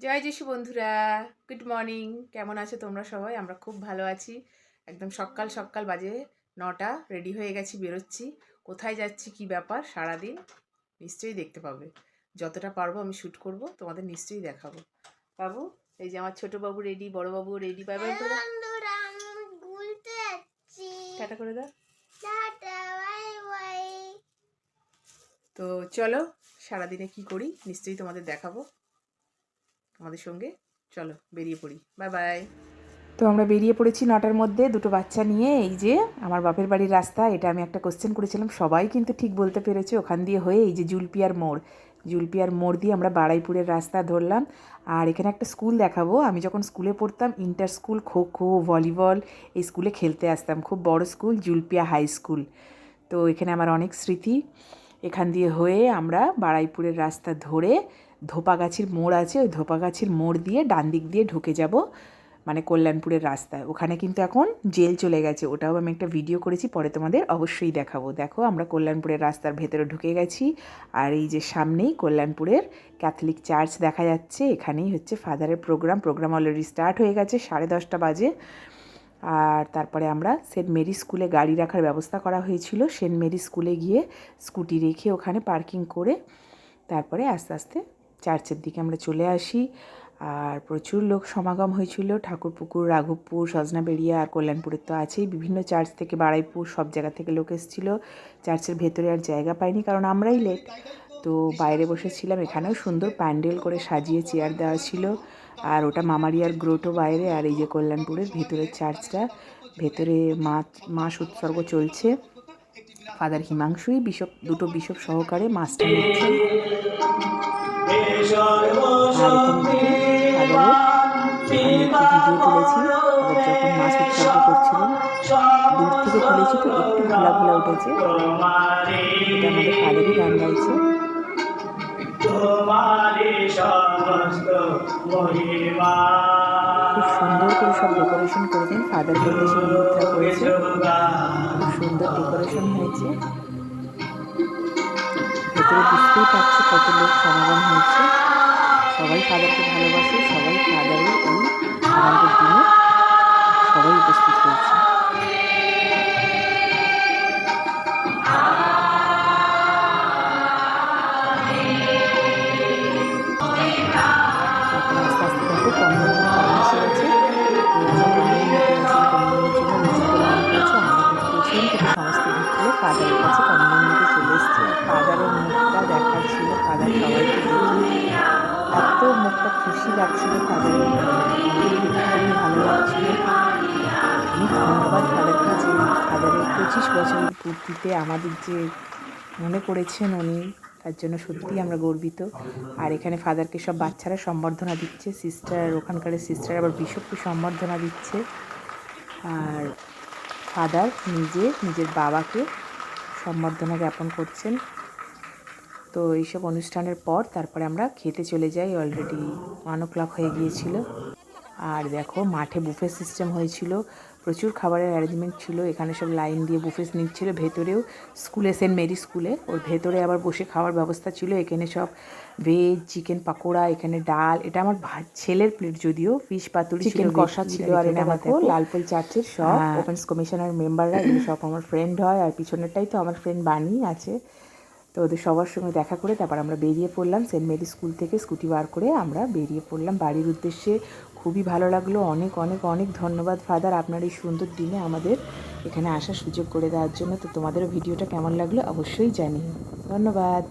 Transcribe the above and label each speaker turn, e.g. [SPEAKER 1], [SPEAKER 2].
[SPEAKER 1] জয় যিশু বন্ধুরা, good morning. কেমন আছো তোমরা সবাই? আমরা খুব ভালো আছি। একদম সকাল সকাল বাজে 9টা, রেডি হয়ে গেছি, বেরোচ্ছি। কোথায় যাচ্ছি, কি ব্যাপার সারাদিন নিশ্চয়ই দেখতে পাবে। যতটা পারবো আমি শ্যুট করব, তোমাদের নিশ্চয়ই দেখাবো। বাবু, এই যে আমার ছোট বাবু রেডি, বড় বাবু রেডি। বাই বাই করে টাটা করে দাও। তো চলো, সারাদিনে কি করি নিশ্চয়ই তোমাদের দেখাবো। আমাদের সঙ্গে চলো, বেরিয়ে পড়ি। Bye bye. তো আমরা বেরিয়ে পড়েছি 9টার মধ্যে, দুটো বাচ্চা নিয়ে। এই যে আমার বাপের বাড়ির রাস্তা, এটা আমি একটা কোশ্চেন করেছিলাম, সবাই কিন্তু ঠিক বলতে পেরেছে। ওখান দিয়ে হয়ে এই যে জুলপিয়ার মোড় দিয়ে আমরা বাড়াইপুরের রাস্তা ধরলাম। আর এখানে একটা স্কুল দেখাবো। আমি যখন স্কুলে পড়তাম, ইন্টার স্কুল, খোখো, ভলিবল এই স্কুলে খেলতে আসতাম। খুব বড় স্কুল, জুলপিয়া হাই স্কুল। তো এখানে আমার অনেক স্মৃতি। এখান দিয়ে হয়ে আমরা বাড়াইপুরের রাস্তা ধরে ধোপাগাছির মোড় আছে, ওই ধোপাগাছির মোড় দিয়ে ডান দিক দিয়ে ঢুকে যাব, মানে কল্যাণপুরের রাস্তায়। ওখানে কিন্তু এখন জেল চলে গেছে, ওটাও আমি একটা ভিডিও করেছি, পরে তোমাদের অবশ্যই দেখাবো। দেখো, আমরা কল্যাণপুরের রাস্তার ভেতরে ঢুকে গেছি। আর এই যে সামনেই কল্যাণপুরের ক্যাথলিক চার্চ দেখা যাচ্ছে। এখানেই হচ্ছে ফাদারের প্রোগ্রাম অলরেডি স্টার্ট হয়ে গেছে, 10:30 বাজে। আর তারপরে আমরা সেন্ট মেরি স্কুলে গাড়ি রাখার ব্যবস্থা করা হয়েছিল। সেন্ট মেরি স্কুলে গিয়ে স্কুটি রেখে ওখানে পার্কিং করে তারপরে আস্তে আস্তে চার্চের দিকে আমরা চলে আসি। আর প্রচুর লোক সমাগম হয়েছিল। ঠাকুরপুকুর, রাঘবপুর, সজনাবেড়িয়া আর কল্যাণপুরের তো আছেই। বিভিন্ন চার্চ থেকে, বাড়াইপুর, সব জায়গা থেকে লোক এসেছিল। চার্চের ভেতরে আর জায়গা পাইনি, কারণ আমরাই লেট। তো বাইরে বসেছিলাম। এখানেও সুন্দর প্যান্ডেল করে সাজিয়ে চেয়ার দেওয়া ছিল। আর ওটা মামারিয়ার গ্রোটো বাইরে। আর এই যে কল্যাণপুরের ভেতরের চার্চটা, ভেতরে মাস উৎসর্গ চলছে। ফাদার হিমাংশুই দুটো বিশপ সহকারে মাসটা নিচ্ছেন। আর এখানে ফাদারের আমি একটু ভিডিও তুলেছি, ফাদার যখন মাস উৎসর্গ করছিলেন। দূর থেকে তুলেছি তো একটু ঘোলা ঘোলা উঠেছে। এটা আমাদের ফাদারই গান গাইছে। খুব সুন্দর করে সব ডেকোরেশন করেছেন। ফাদারকে উদ্দেশ্যে নিরুদ্ধা করেছে, খুব সুন্দর ডেকোরেশন হয়েছে। ভেতরে বুঝতেই পারছি কত লোক সমাগম হয়েছে। সবাই ফাদারকে ভালোবাসে, সবাই ফাদারের এই আনন্দের দিনে সবাই উপস্থিত হয়েছে। আস্তে আস্তে দেখো কমিউনির টাইম এসে গেছে। তো আমরা কমিউনি নিতে গেছিলাম, কমিউনির জন্য নিচে করে লাইন করেছি। আমরা কিন্তু পেছন থেকে সমস্ত ঢুকলে ফাদারের কাছে কমিউনি নিতে চলে এসেছি। আর ফাদারের মুখটা দেখার ছিল, ফাদার সবাইকে দেখে এত মুখটা খুশি লাগছিল। ফাদারের আমাদের দেখে খুবই ভালো লাগছিল। অনেক ধন্যবাদ ফাদারকে, যে ফাদারের 25 বছরের পূর্তিতে আমাদের যে মনে করেছেন উনি, তার জন্য সত্যিই আমরা গর্বিত। আর এখানে ফাদারকে সব বাচ্চারা সম্বর্ধনা দিচ্ছে, সিস্টার, ওখানকার সিস্টার আবার বিশপকে সম্বর্ধনা দিচ্ছে। আর ফাদার নিজের বাবাকে সম্বর্ধনা জ্ঞাপন করছেন। তো এইসব অনুষ্ঠানের পর তারপরে আমরা খেতে চলে যাই। অলরেডি 1 o'clock হয়ে গিয়েছিল। আর দেখো, মাঠে বুফে সিস্টেম হয়েছিল, প্রচুর খাবারের অ্যারেঞ্জমেন্ট ছিল। এখানে সব লাইন দিয়ে বুফে নিচ্ছিল। ভেতরেও স্কুলে, সেন্ট মেরি স্কুলে, ওর ভেতরে আবার বসে খাওয়ার ব্যবস্থা ছিল। এখানে সব ভেজ, চিকেন পাকোড়া, এখানে ডাল, এটা আমার ছেলের প্লেট, যদিও ফিশ পাতুরি, চিকেন কষা ছিল। আর এটা দেখো লালপোল চার্চের সব ওপেন্স কমিশনার মেম্বাররা, এগুলো সব আমার ফ্রেন্ড হয়। আর পিছনেরটাই তো আমার ফ্রেন্ড বানি আছে। তো ওদের সবার সঙ্গে দেখা করে তারপর আমরা বেরিয়ে পড়লাম। সেন্ট মেরি স্কুল থেকে স্কুটি বার করে আমরা বেরিয়ে পড়লাম বাড়ির উদ্দেশ্যে। খুবই ভালো লাগলো। অনেক অনেক অনেক ধন্যবাদ ফাদার, আপনার এই সুন্দর দিনে আমাদের এখানে আসার সুযোগ করে দেওয়ার জন্য। তো তোমাদেরও ভিডিওটা কেমন লাগলো অবশ্যই জানিও। ধন্যবাদ।